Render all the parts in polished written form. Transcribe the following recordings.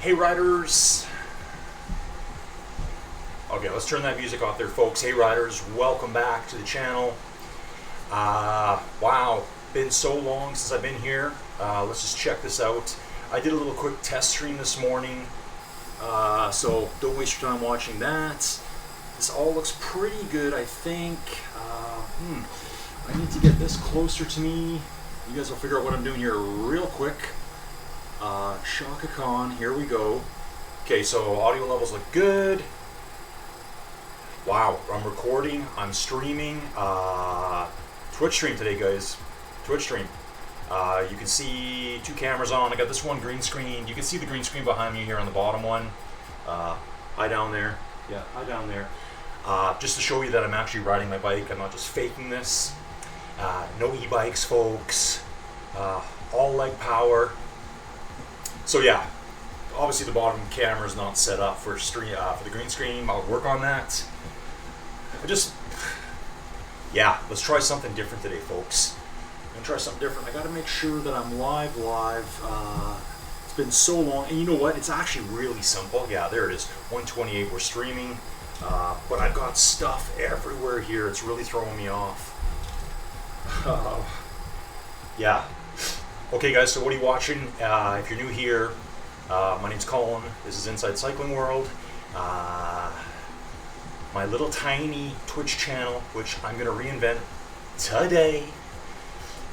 Hey riders. Okay, let's turn that music off there, folks. Hey riders, welcome back to the channel. Wow, been so long since I've been here. Let's just check this out. I did a little quick test stream this morning, so don't waste your time watching that. This all looks pretty good, I think. I need to get this closer to me. You guys will figure out what I'm doing here real quick. Shaka Khan, here we go. Okay, so audio levels look good. Wow, I'm recording, I'm streaming. Twitch stream today, guys. Twitch stream. You can see two cameras on. I got this one green screen. You can see the green screen behind me here on the bottom one. Hi down there. Yeah, hi down there. Just to show you that I'm actually riding my bike. I'm not just faking this. No e-bikes, folks. All leg power. So yeah, obviously the bottom camera is not set up for the green screen. I'll work on that. Yeah, let's try something different today, folks. I'm gonna try something different. I gotta make sure that I'm live. It's been so long, and you know what? It's actually really simple. Yeah, there it is. 128. We're streaming, but I've got stuff everywhere here. It's really throwing me off. Yeah. Okay, guys. So what are you watching? If you're new here, my name's Colin. This is Inside Cycling World. My little tiny Twitch channel, which I'm going to reinvent today.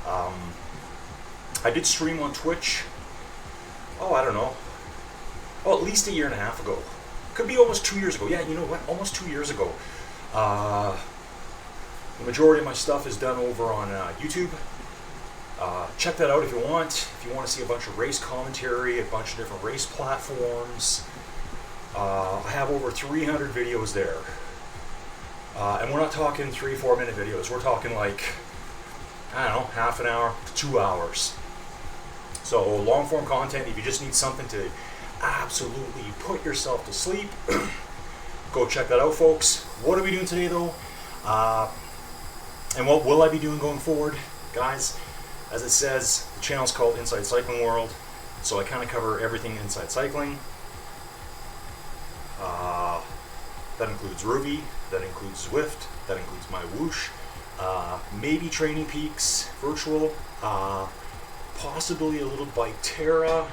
I did stream on Twitch, I don't know, at least a year and a half ago. Could be almost 2 years ago. Yeah, you know what, almost 2 years ago. The majority of my stuff is done over on YouTube. Check that out if you want. If you want to see a bunch of race commentary, a bunch of different race platforms. I have over 300 videos there. And we're not talking 3-4 minute videos. We're talking like, I don't know, half an hour to 2 hours. So long form content, if you just need something to absolutely put yourself to sleep, go check that out, folks. What are we doing today though? And what will I be doing going forward? Guys, as it says, the channel's called Inside Cycling World. So I kind of cover everything inside cycling. That includes Rouvy, that includes Zwift, that includes my whoosh, maybe Training Peaks, virtual, possibly a little Biketerra,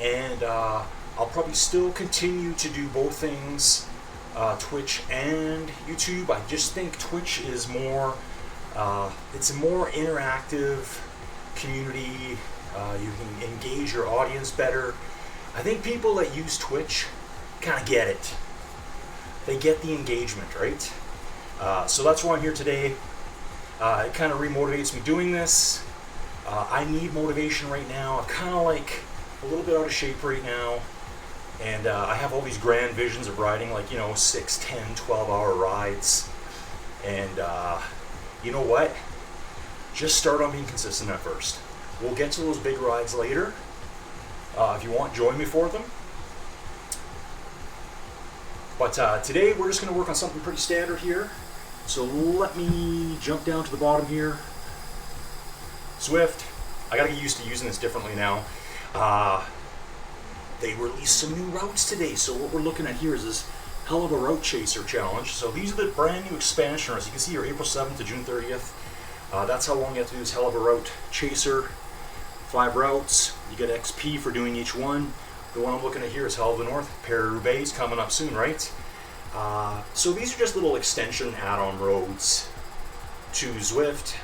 and I'll probably still continue to do both things, Twitch and YouTube. I just think Twitch is more, it's a more interactive community. You can engage your audience better. I think people that use Twitch kind of get it. They get the engagement, right? So that's why I'm here today. It kind of remotivates me doing this. I need motivation right now. I'm kind of like a little bit out of shape right now. And I have all these grand visions of riding, like, 6, 10, 12-hour rides. And you know what? Just start on being consistent at first. We'll get to those big rides later. If you want, join me for them. But today we're just going to work on something pretty standard here. So let me jump down to the bottom here. Zwift. I got to get used to using this differently now. They released some new routes today. So what we're looking at here is this Hell of a Route Chaser challenge. So these are the brand new expansion routes. You can see here April 7th to June 30th. That's how long you have to do this Hell of a Route Chaser. 5 routes. You get XP for doing each one. The one I'm looking at here is Hell of the North. Paris-Roubaix coming up soon, right? So these are just little extension add-on roads to Zwift.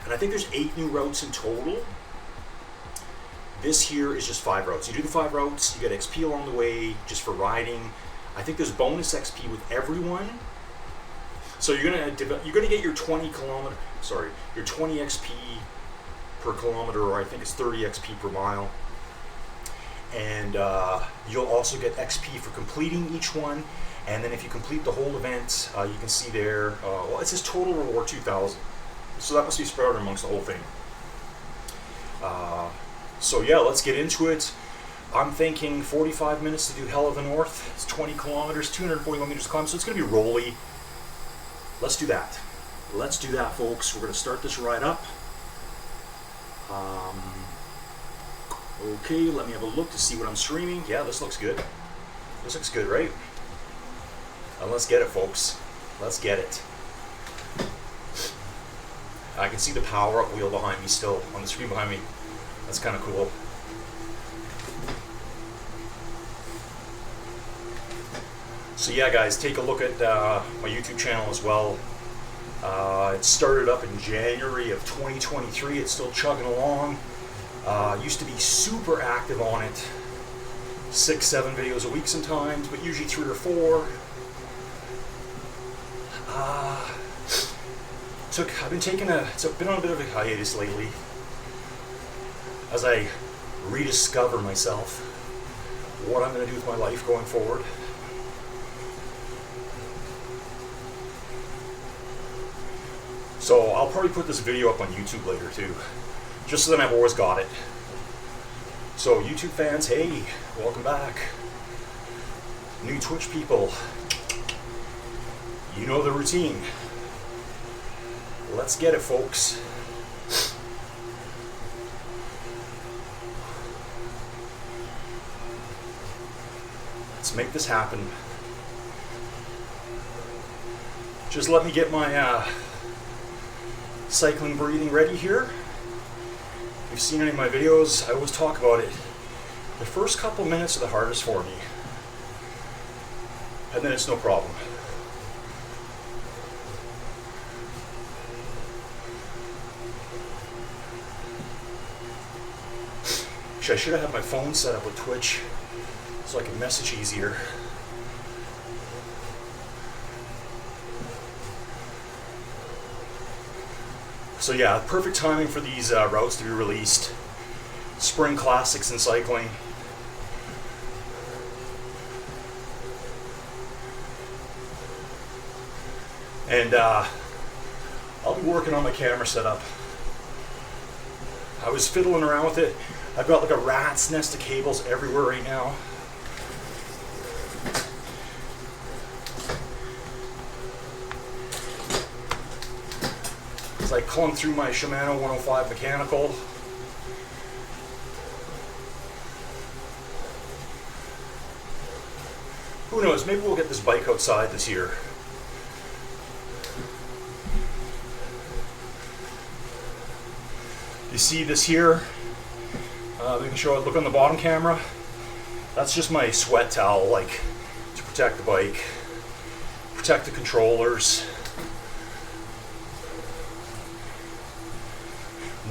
And I think there's 8 new routes in total. This here is just 5 routes. You do the 5 routes, you get XP along the way just for riding. I think there's bonus XP with everyone. So you're gonna get your 20 XP per kilometer, or I think it's 30 XP per mile. And you'll also get XP for completing each one. And then if you complete the whole event, you can see there, well, it says total reward 2,000. So that must be spread out amongst the whole thing. So yeah, let's get into it. I'm thinking 45 minutes to do Hell of the North. It's 20 kilometers, 240 millimeters to climb, so it's going to be rolly. Let's do that. Let's do that, folks. We're going to start this ride up. Okay, let me have a look to see what I'm streaming. Yeah, this looks good. This looks good, right? And let's get it, folks. Let's get it. I can see the power-up wheel behind me still, on the screen behind me. That's kind of cool. So yeah, guys, take a look at my YouTube channel as well. It started up in January of 2023. It's still chugging along. Used to be super active on it. 6, 7 videos a week sometimes, but usually 3 or 4. I've been taking it's been on a bit of a hiatus lately as I rediscover myself, what I'm going to do with my life going forward. So I'll probably put this video up on YouTube later too, just so that I've always got it. So YouTube fans, hey, welcome back. New Twitch people, you know the routine. Let's get it, folks. Let's make this happen. Just let me get my cycling breathing ready here. If you've seen any of my videos, I always talk about it. The first couple minutes are the hardest for me, and then it's no problem. I should have had my phone set up with Twitch so I could message easier. So yeah, perfect timing for these routes to be released. Spring classics in cycling. And I'll be working on my camera setup. I was fiddling around with it. I've got like a rat's nest of cables everywhere right now. It's like culling through my Shimano 105 mechanical. Who knows, maybe we'll get this bike outside this year. You see this here? We can show it, look on the bottom camera. That's just my sweat towel, like, to protect the bike, protect the controllers.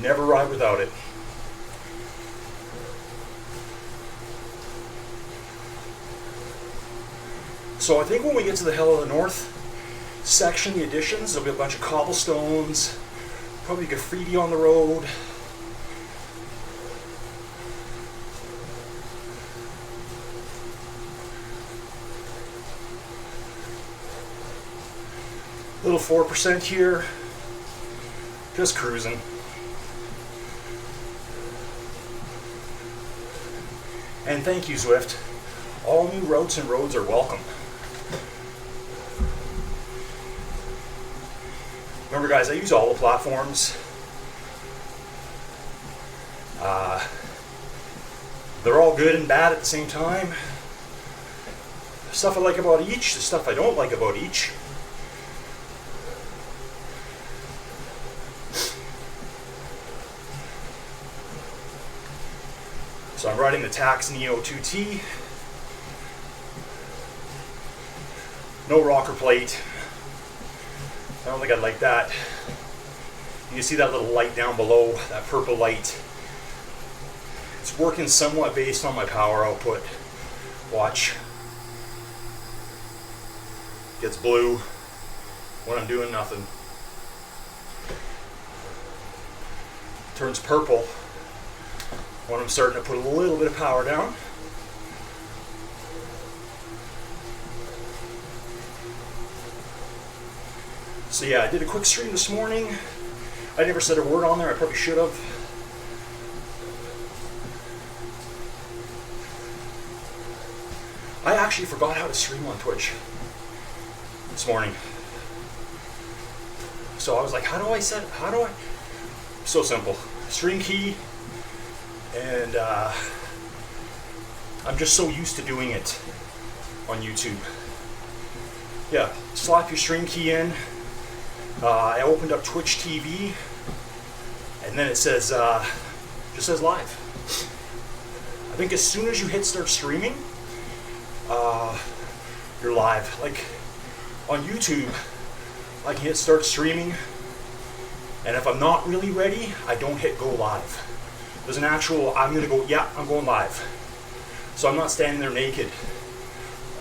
Never ride without it. So I think when we get to the Hell of the North section, the additions, there'll be a bunch of cobblestones, probably graffiti on the road. Little 4% here, just cruising. And thank you, Zwift. All new routes and roads are welcome. Remember, guys, I use all the platforms. They're all good and bad at the same time. The stuff I like about each, the stuff I don't like about each. So I'm riding the Tacx Neo 2T. No rocker plate. I don't think I'd like that. You can see that little light down below, that purple light. It's working somewhat based on my power output. Watch. Gets blue when I'm doing nothing. Turns purple when I'm starting to put a little bit of power down. So yeah, I did a quick stream this morning. I never said a word on there, I probably should have. I actually forgot how to stream on Twitch this morning. So I was like, how do I? So simple. Stream key, And I'm just so used to doing it on YouTube. Yeah, slap your stream key in. I opened up Twitch TV, and then it says, just says live. I think as soon as you hit start streaming, you're live. Like on YouTube, I can hit start streaming, and if I'm not really ready, I don't hit go live. There's an actual, I'm gonna go, yeah, I'm going live. So I'm not standing there naked.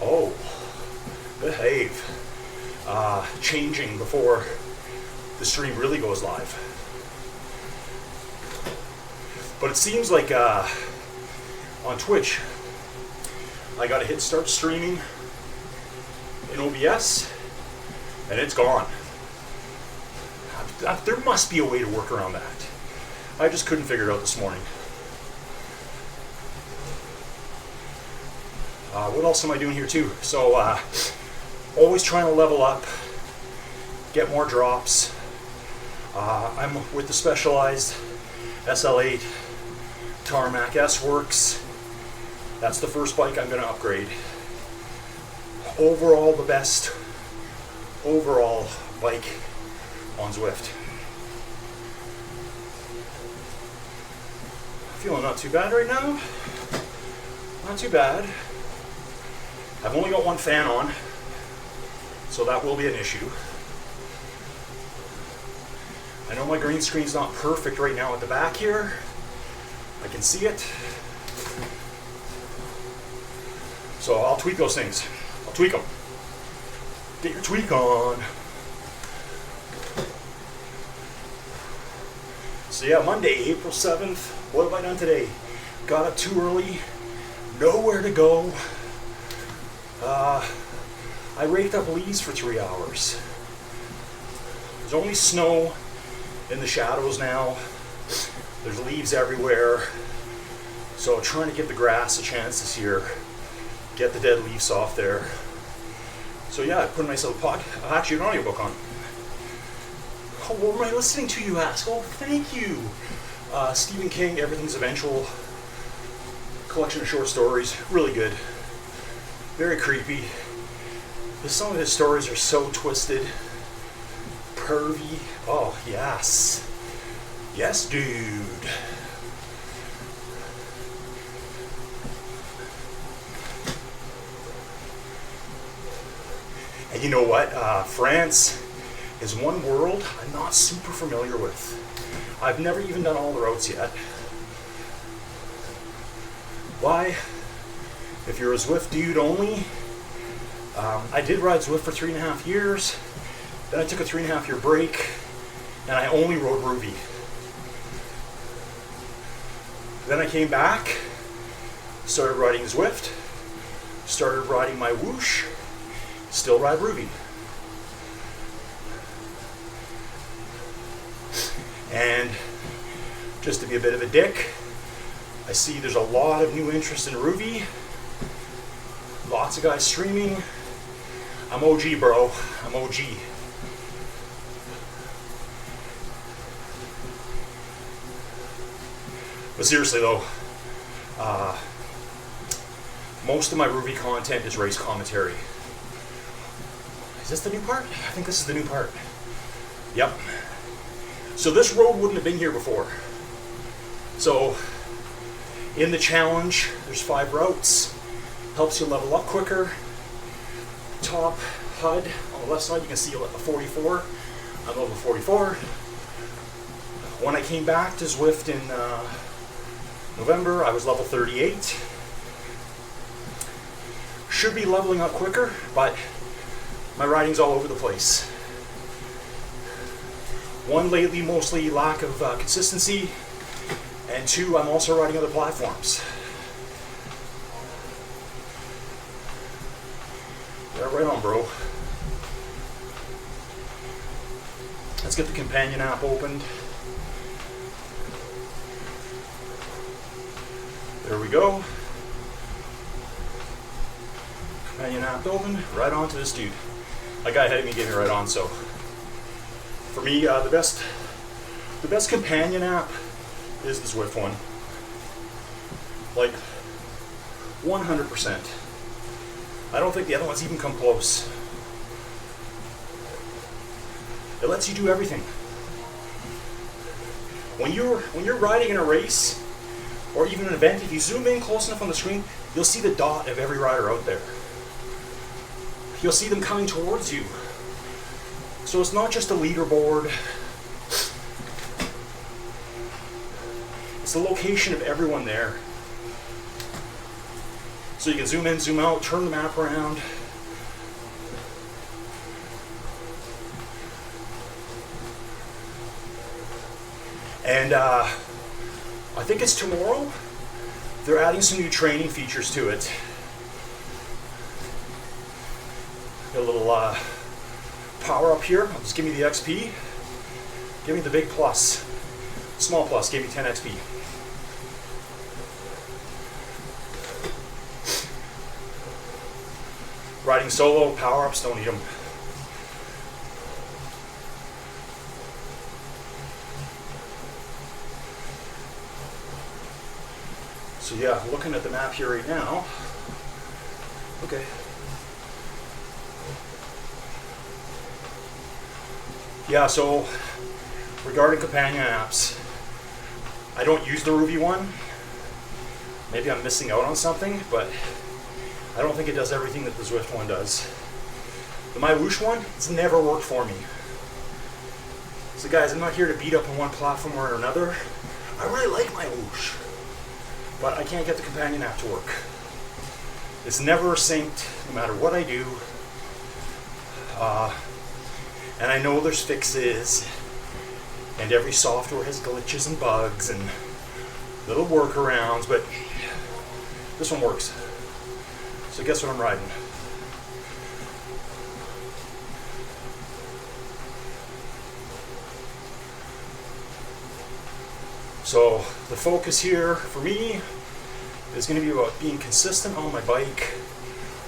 Oh, behave. Changing before the stream really goes live. But it seems like on Twitch, I gotta hit start streaming in OBS, and it's gone. There must be a way to work around that. I just couldn't figure it out this morning. What else am I doing here too? So, always trying to level up, get more drops. I'm with the Specialized SL8 Tarmac S-Works. That's the first bike I'm going to upgrade. Overall, the best overall bike on Zwift. Feeling not too bad right now. Not too bad. I've only got one fan on, so that will be an issue. I know my green screen's not perfect right now at the back here. I can see it. So I'll tweak those things. I'll tweak them. Get your tweak on. So yeah, Monday, April 7th. What have I done today? Got up too early. Nowhere to go. I raked up leaves for 3 hours. There's only snow in the shadows now. There's leaves everywhere. So trying to give the grass a chance this year. Get the dead leaves off there. So yeah, I put a nice little actually an audiobook on. Oh, what am I listening to, you ask? Oh, thank you. Stephen King, Everything's Eventual. Collection of short stories. Really good. Very creepy. Some of his stories are so twisted. Pervy. Oh, yes. Yes, dude. And you know what? France is one world I'm not super familiar with. I've never even done all the routes yet. Why? If you're a Zwift dude only, I did ride Zwift for 3.5 years. Then I took a 3.5 year break, and I only rode Rouvy. Then I came back, started riding Zwift, started riding my Whoosh, still ride Rouvy. And just to be a bit of a dick, I see there's a lot of new interest in Rouvy. Lots of guys streaming. I'm OG, bro. I'm OG. But seriously though, most of my Rouvy content is race commentary. Is this the new part? I think this is the new part. Yep. So this road wouldn't have been here before. So in the challenge, there's 5 routes. Helps you level up quicker. Top HUD on the left side, you can see a 44. I'm level 44. When I came back to Zwift in November, I was level 38. Should be leveling up quicker, but my riding's all over the place. One, lately, mostly lack of consistency, and 2, I'm also riding other platforms. Yeah, right on, bro. Let's get the companion app opened. There we go. Companion app open. Right on to this dude. A guy ahead of me gave me right on, so for me, the best companion app is the Zwift one. Like 100%. I don't think the other ones even come close. It lets you do everything. When you're riding in a race or even an event, if you zoom in close enough on the screen, you'll see the dot of every rider out there. You'll see them coming towards you. So it's not just a leaderboard. It's the location of everyone there. So you can zoom in, zoom out, turn the map around. And I think it's tomorrow. They're adding some new training features to it. Got a little power up here. Just give me the XP. Give me the big plus. Small plus, gave me 10 XP. Riding solo, power-ups, don't need them. So yeah, looking at the map here right now. Okay. Yeah, so regarding companion apps, I don't use the Rouvy one. Maybe I'm missing out on something, but I don't think it does everything that the Zwift one does. The My Whoosh one, it's never worked for me. So guys, I'm not here to beat up on one platform or another. I really like My Whoosh, but I can't get the companion app to work. It's never synced, no matter what I do. And I know there's fixes, and every software has glitches and bugs and little workarounds, but this one works. So guess what I'm riding? So the focus here for me is going to be about being consistent on my bike,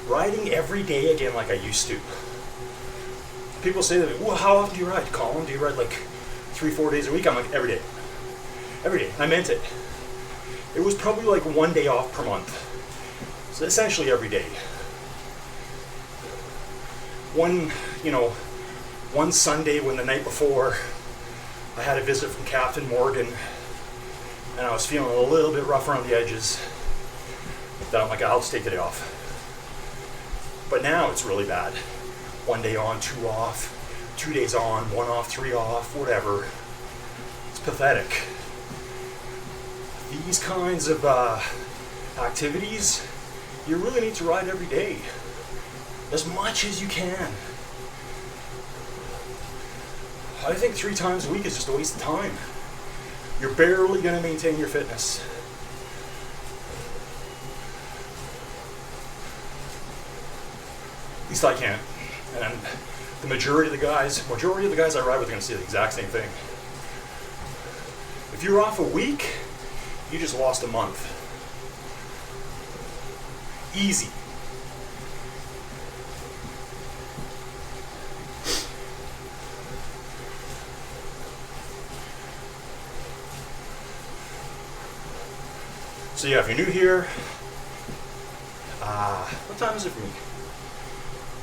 riding every day again like I used to. People say to me, well, how often do you ride, Colin? Do you ride like 3-4 days a week? I'm like, every day. Every day. I meant it. It was probably like 1 day off per month. So essentially every day. One Sunday when the night before I had a visit from Captain Morgan and I was feeling a little bit rough around the edges, that I'm like, I'll just take the day off. But now it's really bad. 1 day on, 2 off, 2 days on, 1 off, 3 off, whatever. It's pathetic. These kinds of activities, you really need to ride every day, as much as you can. I think 3 times a week is just a waste of time. You're barely going to maintain your fitness. At least I can't. And the majority of the guys I ride with are going to say the exact same thing. If you're off a week, you just lost a month. Easy. So yeah, if you're new here, what time is it for me?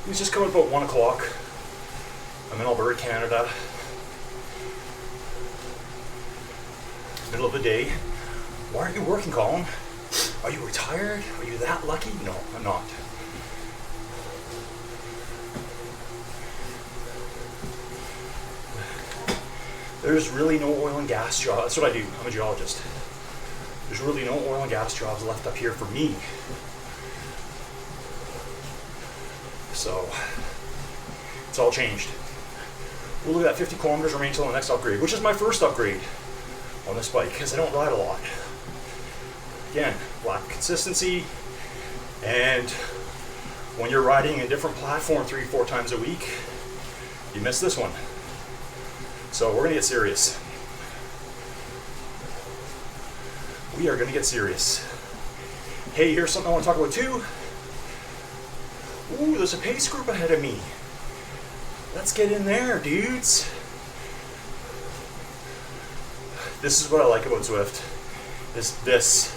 It's just coming about 1 o'clock. I'm in Alberta, Canada. Middle of the day. Why aren't you working, Colin? Are you retired? Are you that lucky? No, I'm not. There's really no oil and gas job. That's what I do. I'm a geologist. There's really no oil and gas jobs left up here for me. So, it's all changed. We'll look at that 50 kilometers remaining until the next upgrade, which is my first upgrade on this bike, because I don't ride a lot. Again, lack of consistency, and when you're riding a different platform 3-4 times a week, you miss this one. So we're gonna get serious. We are gonna get serious. Hey, here's something I want to talk about too. Ooh, there's a pace group ahead of me. Let's get in there, dudes. This is what I like about Zwift. This.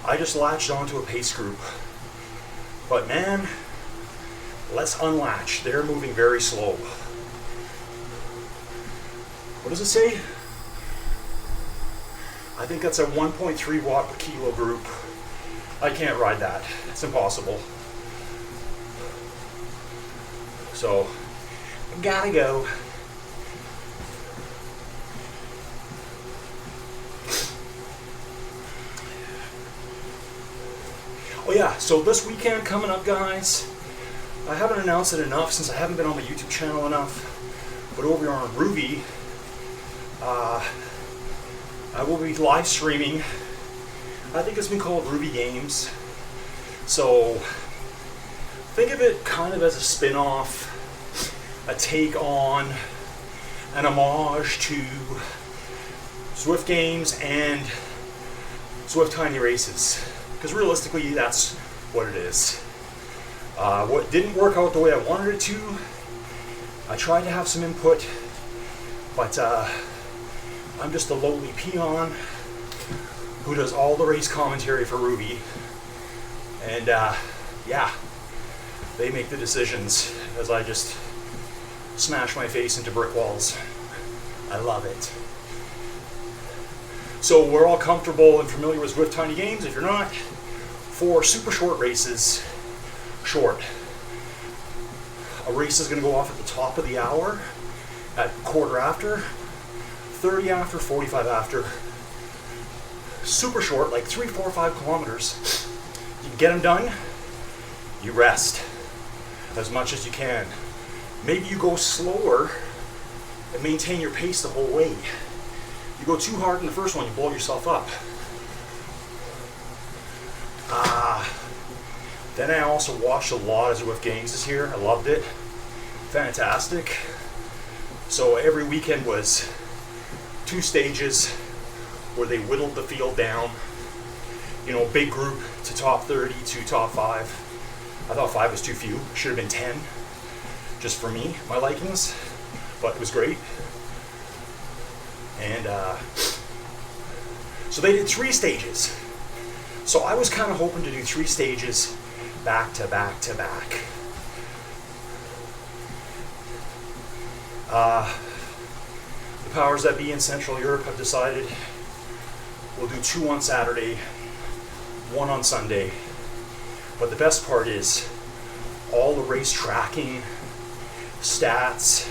I just latched onto a pace group. But man, let's unlatch. They're moving very slow. What does it say? I think that's a 1.3 watt per kilo group. I can't ride that. It's impossible. So, gotta go. Oh yeah, so this weekend coming up, guys, I haven't announced it enough since I haven't been on my YouTube channel enough, but over on Rouvy, I will be live streaming. I think it's been called Rouvy Games. So think of it kind of as a spin-off, a take on, an homage to Zwift games and Zwift Tiny Races. Because realistically, that's what it is. What didn't work out the way I wanted it to, I tried to have some input, but I'm just a lowly peon who does all the race commentary for Rouvy. And yeah, they make the decisions as I just smash my face into brick walls. I love it. So we're all comfortable and familiar with Zwift Tiny Games. If you're not, for super short races, short. A race is going to go off at the top of the hour, at quarter after, 30 after, 45 after. Super short, like 3, 4, 5 kilometers. You get them done, you rest as much as you can. Maybe you go slower and maintain your pace the whole way. You go too hard in the first one, you blow yourself up. Then I also watched a lot of Zwift games this year. I loved it. Fantastic. So every weekend was 2 stages where they whittled the field down. You know, big group to top 30 to top 5. I thought 5 was too few. Should have been 10, just for me, my likings. But it was great. And so they did 3 stages. So I was kind of hoping to do 3 stages back to back to back. The powers that be in Central Europe have decided we'll do 2 on Saturday, 1 on Sunday. But the best part is all the race tracking, stats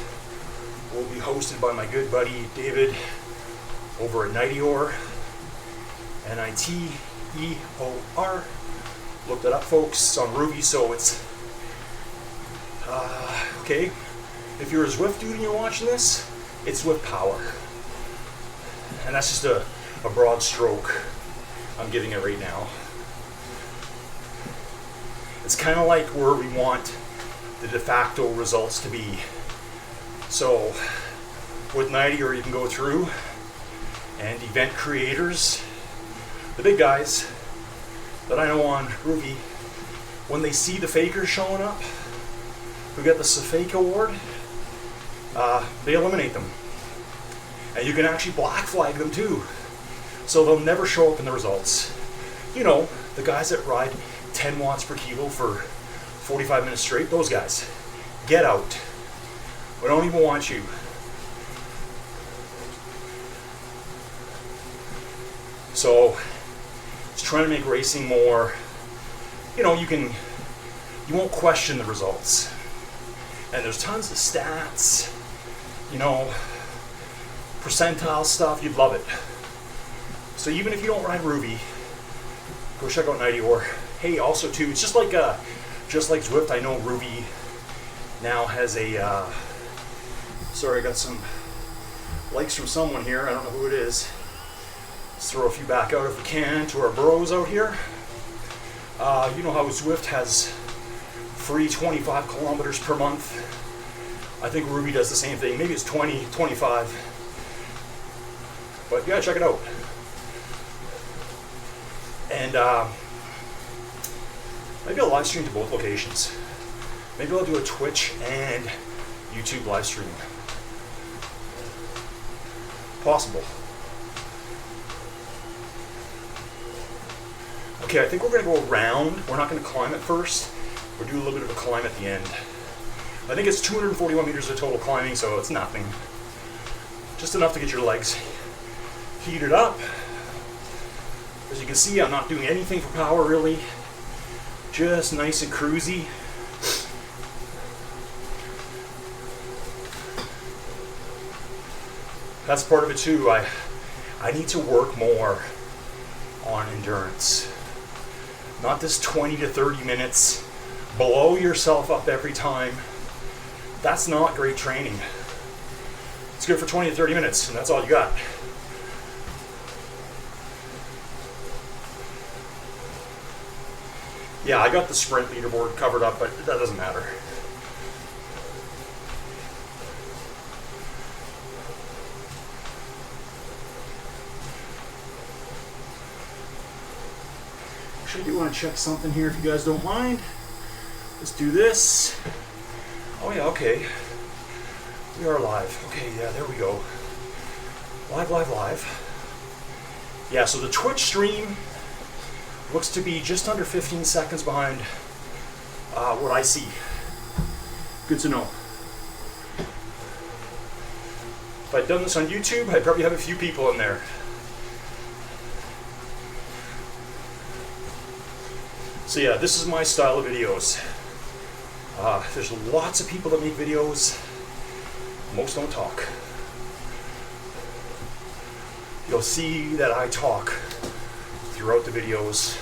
will be hosted by my good buddy David over at Niteor, Niteor. Look that up, folks. It's on Rouvy, so it's okay. If you're a Zwift dude and you're watching this, it's Zwift Power, and that's just a broad stroke I'm giving it right now. It's kind of like where we want the de facto results to be. So with Niteor, you can go through, and event creators, the big guys that I know on Rouvy, when they see the fakers showing up who get the Fake Award, they eliminate them. And you can actually black flag them too. So they'll never show up in the results. You know, the guys that ride 10 watts per kilo for 45 minutes straight, those guys. Get out. We don't even want you. So it's trying to make racing more, you know, you won't question the results. And there's tons of stats, you know, percentile stuff, you'd love it. So even if you don't ride Rouvy, go check out Niteor. Hey, also too, it's just like Zwift, I know Rouvy now has a, sorry, I got some likes from someone here, I don't know who it is. Let's throw a few back out if we can to our bros out here. You know how Zwift has free 25 kilometers per month. I think Rouvy does the same thing. Maybe it's 20, 25. But yeah, check it out. And maybe I'll live stream to both locations. Maybe I'll do a Twitch and YouTube live stream. Possible. Okay, I think we're gonna go around. We're not gonna climb at first. We'll do a little bit of a climb at the end. I think it's 241 meters of total climbing, so it's nothing. Just enough to get your legs heated up. As you can see, I'm not doing anything for power really. Just nice and cruisy. That's part of it too. I need to work more on endurance. Not this 20 to 30 minutes, blow yourself up every time. That's not great training. It's good for 20 to 30 minutes, and that's all you got. Yeah, I got the sprint leaderboard covered up, but that doesn't matter. Actually, I do want to check something here if you guys don't mind. Let's do this. Oh yeah, okay. We are live. Okay, yeah, there we go. Live, live, live. Yeah, so the Twitch stream looks to be just under 15 seconds behind what I see. Good to know. If I'd done this on YouTube, I'd probably have a few people in there. So yeah, this is my style of videos. There's lots of people that make videos. Most don't talk. You'll see that I talk throughout the videos.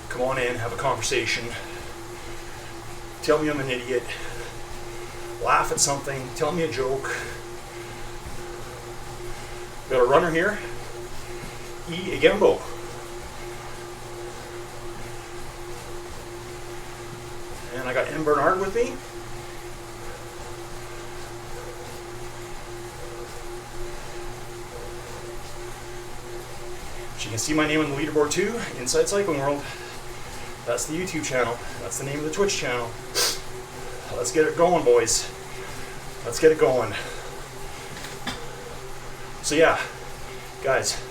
Come on in, have a conversation. Tell me I'm an idiot. Laugh at something. Tell me a joke. Got a runner here. E. Agembo. And I got M. Bernard with me. You can see my name on the leaderboard too, Inside Cycling World. That's the YouTube channel. That's the name of the Twitch channel. Let's get it going, boys. Let's get it going. So yeah, guys,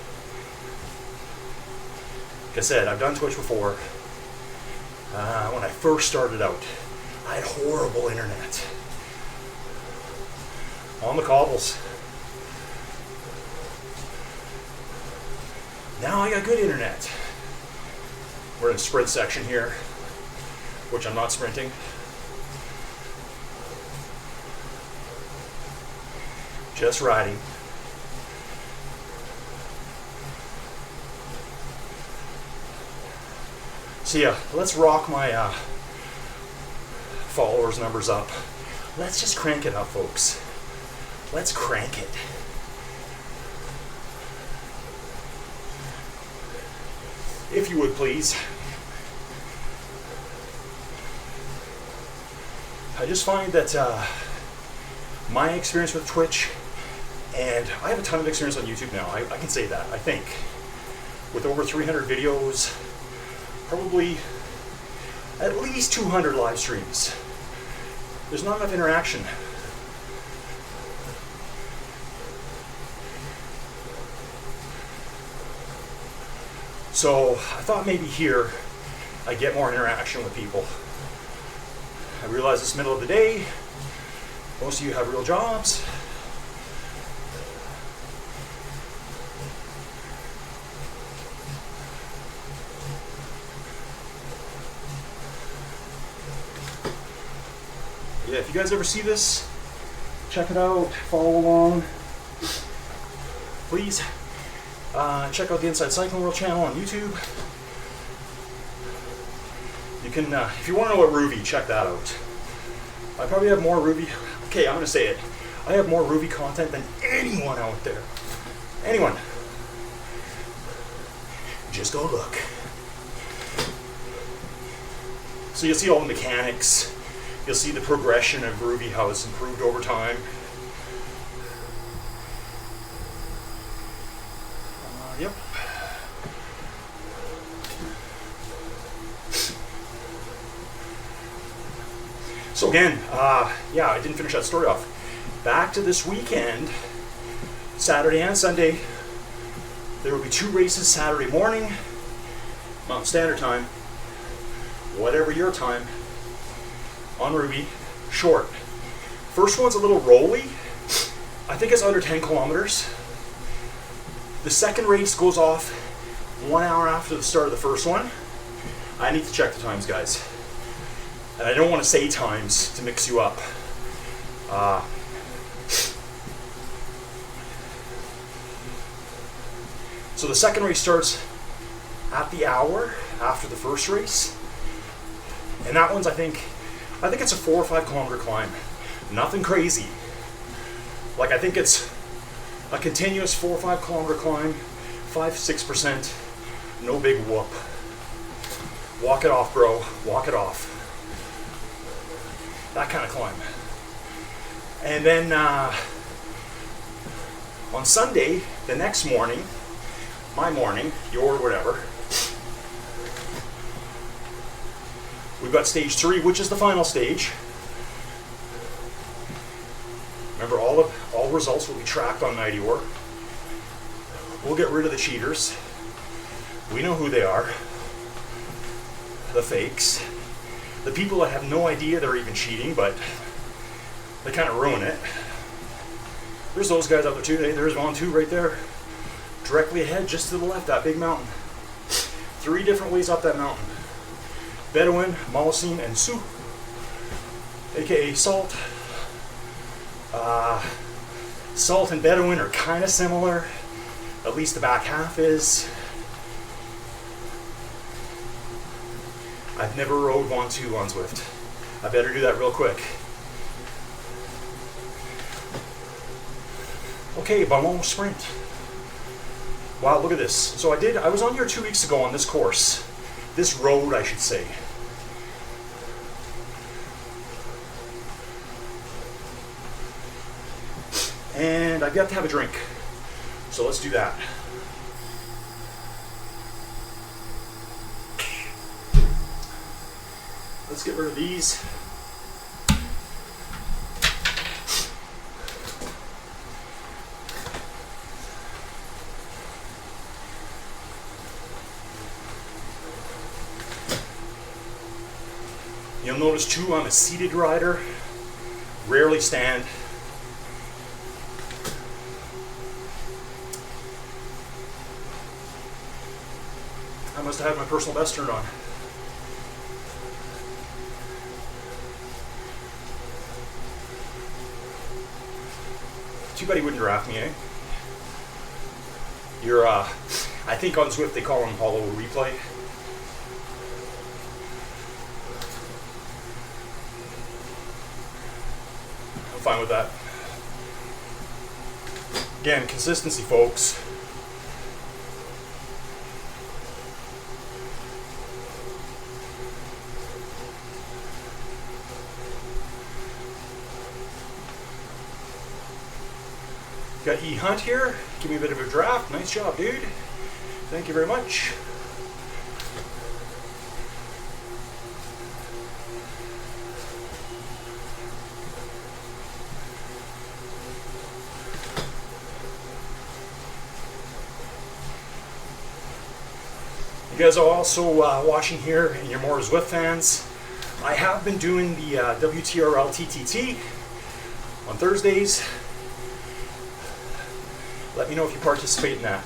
like I said, I've done Twitch before. When I first started out, I had horrible internet. On the cobbles. Now I got good internet. We're in the sprint section here, which I'm not sprinting. Just riding. So yeah, let's rock my followers numbers up. Let's just crank it up, folks. Let's crank it. If you would, please. I just find that my experience with Twitch, and I have a ton of experience on YouTube now, I can say that, I think. With over 300 videos, probably at least 200 live streams. There's not enough interaction. So I thought maybe here I get more interaction with people. I realize it's middle of the day. Most of you have real jobs. Yeah, if you guys ever see this, check it out, follow along. Please. Check out the Inside Cycling World channel on YouTube. You can, if you want to know what Rouvy, check that out. I probably have more Rouvy, okay, I'm going to say it. I have more Rouvy content than anyone out there. Anyone. Just go look. So you'll see all the mechanics. You'll see the progression of Rouvy, how it's improved over time. Yep. So again, yeah, I didn't finish that story off. Back to this weekend, Saturday and Sunday. There will be 2 races Saturday morning Mountain Standard Time, whatever your time, on Rouvy, short. First one's a little rolly. I think it's under 10 kilometers. The second race goes off 1 hour after the start of the first one. I need to check the times, guys. And I don't want to say times to mix you up. So the second race starts at the hour after the first race. And that one's, I think it's a 4 or 5 kilometer climb. Nothing crazy. Like, I think it's a continuous 4 or 5 kilometer climb, 5-6%, no big whoop. Walk it off, bro, walk it off. That kind of climb. And then on Sunday, the next morning, my morning, your whatever, we've got stage 3, which is the final stage. Remember, all results will be tracked on Nightior. We'll get rid of the cheaters. We know who they are. The fakes. The people that have no idea they're even cheating, but they kind of ruin it. There's those guys out there too. Hey, there's one, two right there. Directly ahead, just to the left, that big mountain. 3 different ways up that mountain. Bedouin, Molosine, and Sioux, aka Salt. Salt and Bedouin are kind of similar. At least the back half is. I've never rode 1-2 on Zwift. I better do that real quick. Okay, Ballon Sprint. Wow, look at this. So I was on here 2 weeks ago on this course. This road, I should say. And I've got to have a drink. So let's do that. Let's get rid of these. You'll notice too, I'm a seated rider. Rarely stand. I must have had my personal best turned on. Too bad he wouldn't draft me, eh? You're, I think on Zwift they call them hollow replay. I'm fine with that. Again, consistency, folks. Got E. Hunt here. Give me a bit of a draft. Nice job, dude. Thank you very much. You guys are also watching here, and you're more Zwift fans. I have been doing the WTRL TTT on Thursdays. Let me know if you participate in that.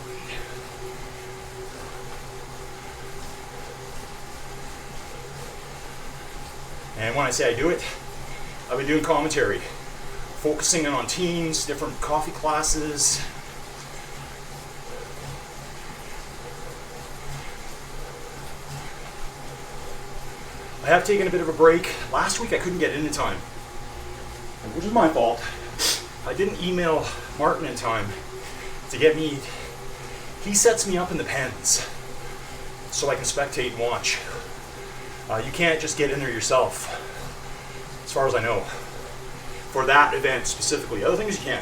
And when I say I do it, I've been doing commentary, focusing in on teams, different coffee classes. I have taken a bit of a break. Last week I couldn't get in time, which is my fault. I didn't email Martin in time to get me. He sets me up in the pens so I can spectate and watch. You can't just get in there yourself, as far as I know, for that event specifically. Other things you can.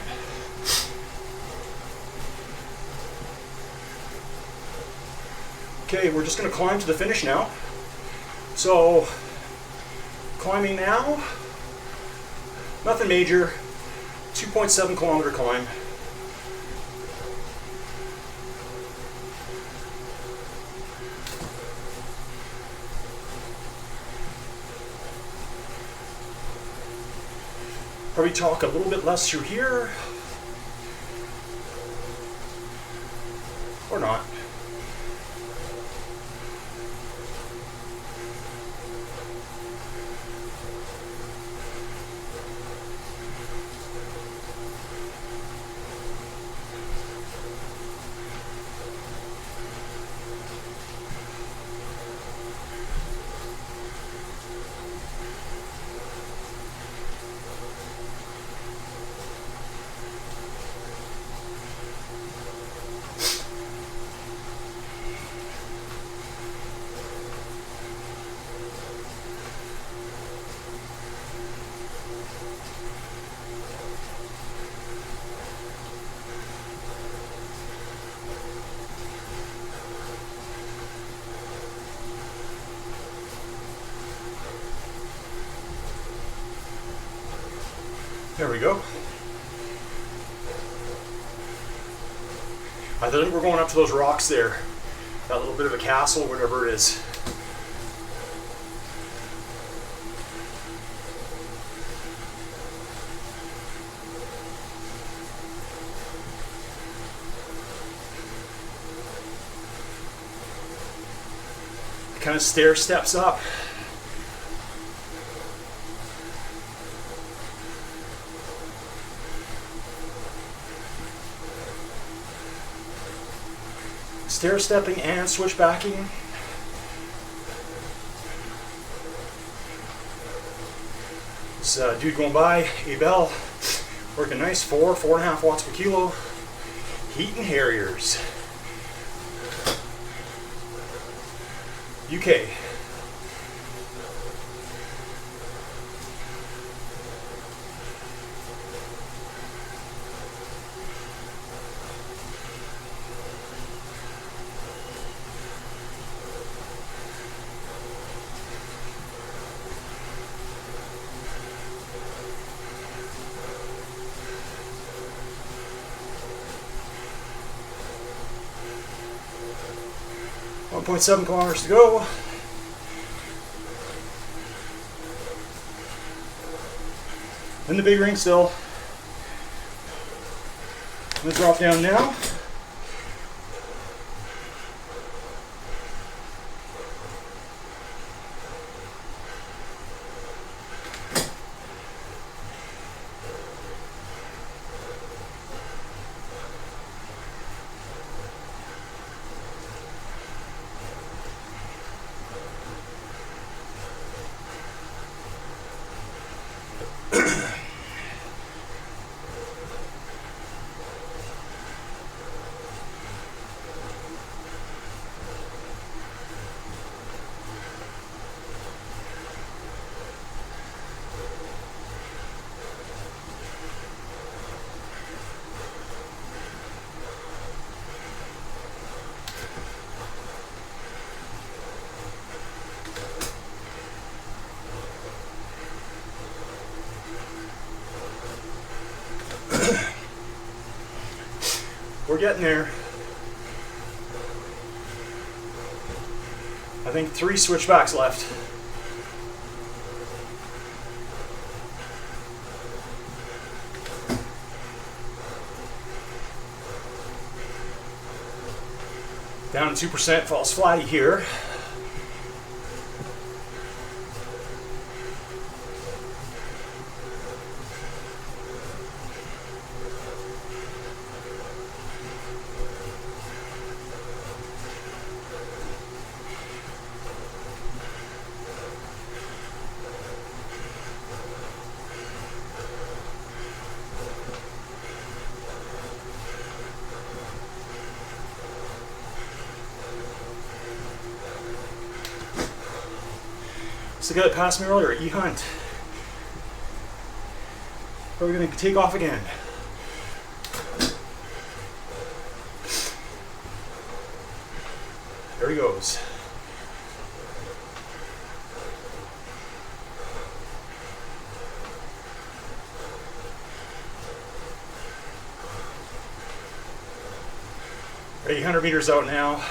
Okay, we're just going to climb to the finish now. So, climbing now, nothing major, 2.7 kilometer climb. Probably talk a little bit less through here. Or not. There we go. I think we're going up to those rocks there. That little bit of a castle, whatever it is. Kind of stair steps up. Stair stepping and switchbacking. This dude going by, Abel, working nice 4.5 watts per kilo. Heat and Harriers. UK. .7 kilometers to go. In the big ring still. I'm going to drop down now. We're getting there. I think 3 switchbacks left. Down to 2%, falls flatty here. It's the guy that passed me earlier, E. Hunt. Probably gonna take off again. There he goes. We're 800 meters out now.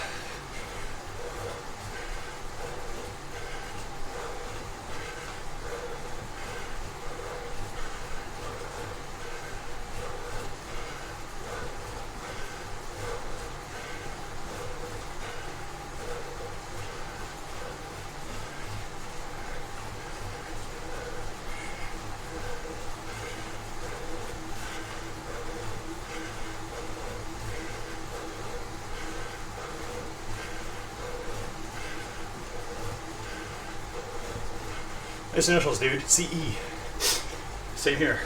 Nice initials, dude. CE. Same here.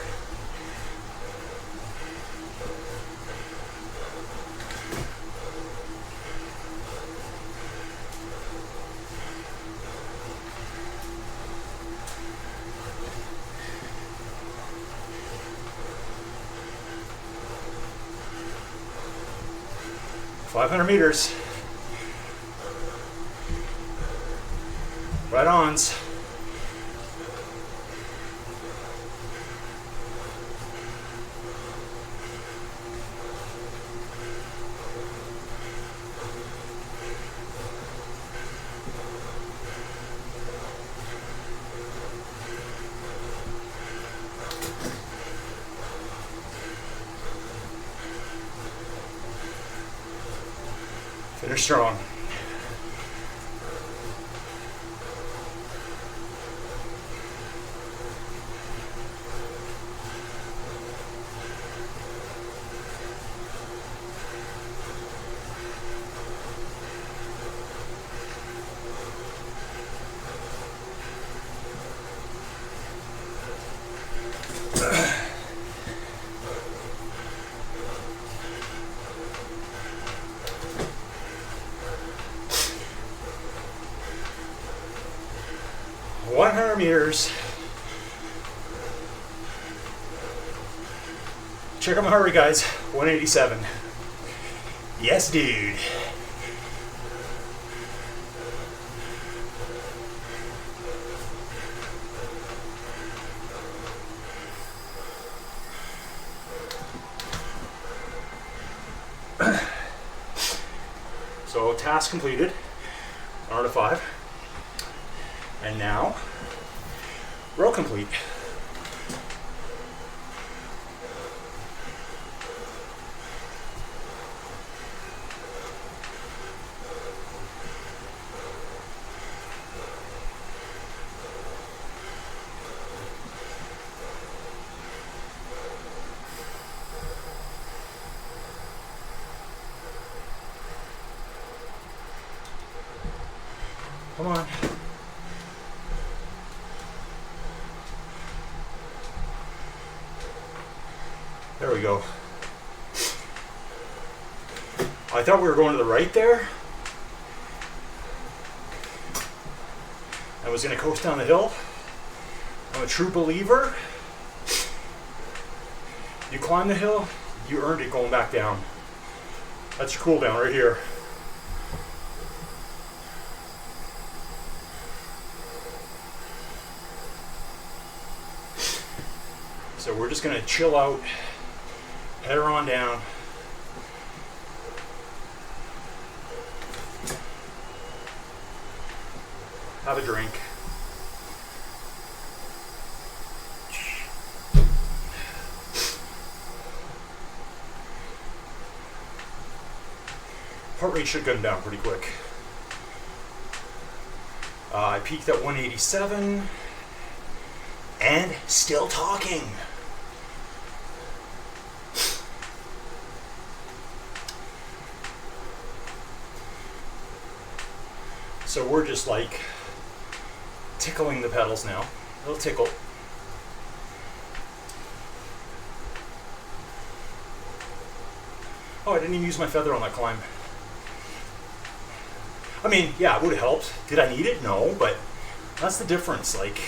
$500 right ons. Finish strong. Meters. Check out my heart rate, guys. 187. Yes, dude. So task completed. R to 5. And now row complete. Come on. There we go. I thought we were going to the right there. I was going to coast down the hill. I'm a true believer. You climb the hill, you earned it going back down. That's your cooldown right here. So we're just going to chill out. Head her on down. Have a drink. Heart rate should come down pretty quick. I peaked at 187 and still talking. So we're just like tickling the pedals now. A little tickle. Oh, I didn't even use my feather on that climb. I mean, yeah, it would have helped. Did I need it? No, but that's the difference. Like,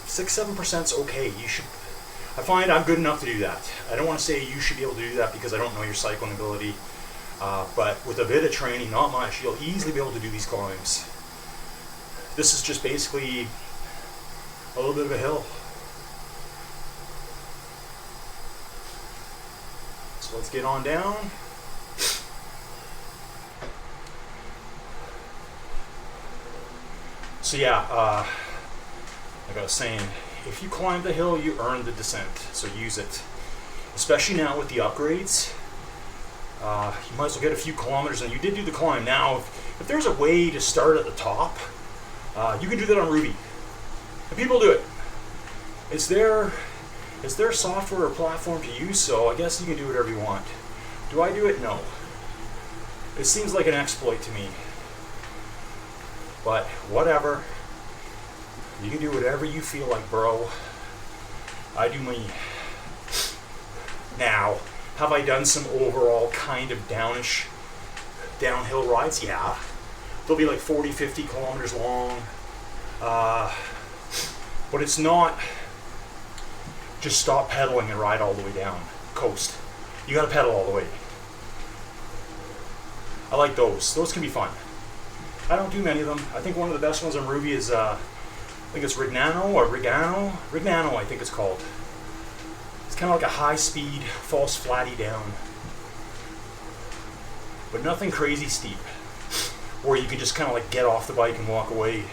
6-7%'s okay. You should. I find I'm good enough to do that. I don't want to say you should be able to do that because I don't know your cycling ability. But with a bit of training, not much, you'll easily be able to do these climbs. This is just basically a little bit of a hill. So let's get on down. So yeah, like I was saying, if you climb the hill, you earn the descent, so use it. Especially now with the upgrades. You might as well get a few kilometers, and you did do the climb. Now, if there's a way to start at the top, you can do that on Rouvy. And people do it. It's their software or platform to use, so I guess you can do whatever you want. Do I do it? No. It seems like an exploit to me. But whatever. You can do whatever you feel like, bro. I do me. Now, have I done some overall kind of downhill rides? Yeah. They'll be like 40, 50 kilometers long. But it's not just stop pedaling and ride all the way down. Coast. You gotta pedal all the way. I like those. Those can be fun. I don't do many of them. I think one of the best ones on Rouvy is, I think it's Rignano, I think it's called. It's kind of like a high-speed, false flatty down. But nothing crazy steep, where you can just kind of like get off the bike and walk away.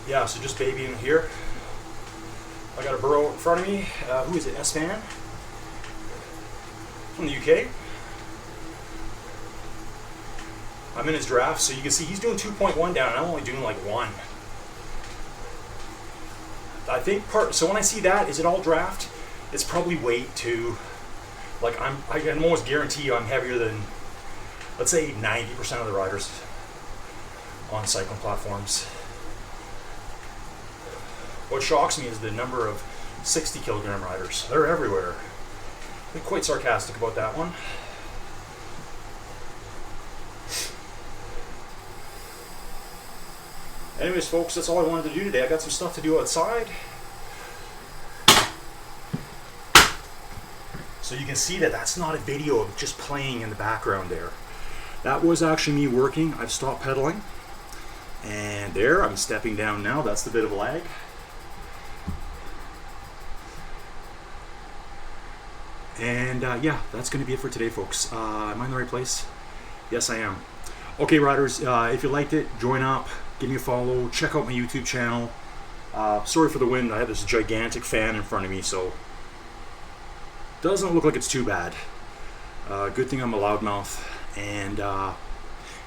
Yeah, so just babying here. I got a burro in front of me. Who is it? S-Fan? From the UK. I'm in his draft, so you can see he's doing 2.1 down, and I'm only doing like 1. I think so when I see that, is it all draft? It's probably weight too. Like I can almost guarantee you I'm heavier than, let's say, 90% of the riders on cycling platforms. What shocks me is the number of 60 kilogram riders. They're everywhere. I'm quite sarcastic about that one. Anyways, folks, that's all I wanted to do today. I got some stuff to do outside. So you can see that that's not a video of just playing in the background there. That was actually me working. I've stopped pedaling. And there, I'm stepping down now. That's the bit of lag. And yeah, that's going to be it for today, folks. Am I in the right place? Yes, I am. Okay, riders, if you liked it, join up, give me a follow, check out my YouTube channel. Sorry for the wind. I have this gigantic fan in front of me, so doesn't look like it's too bad. Good thing I'm a loudmouth. And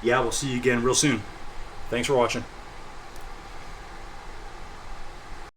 yeah, we'll see you again real soon. Thanks for watching.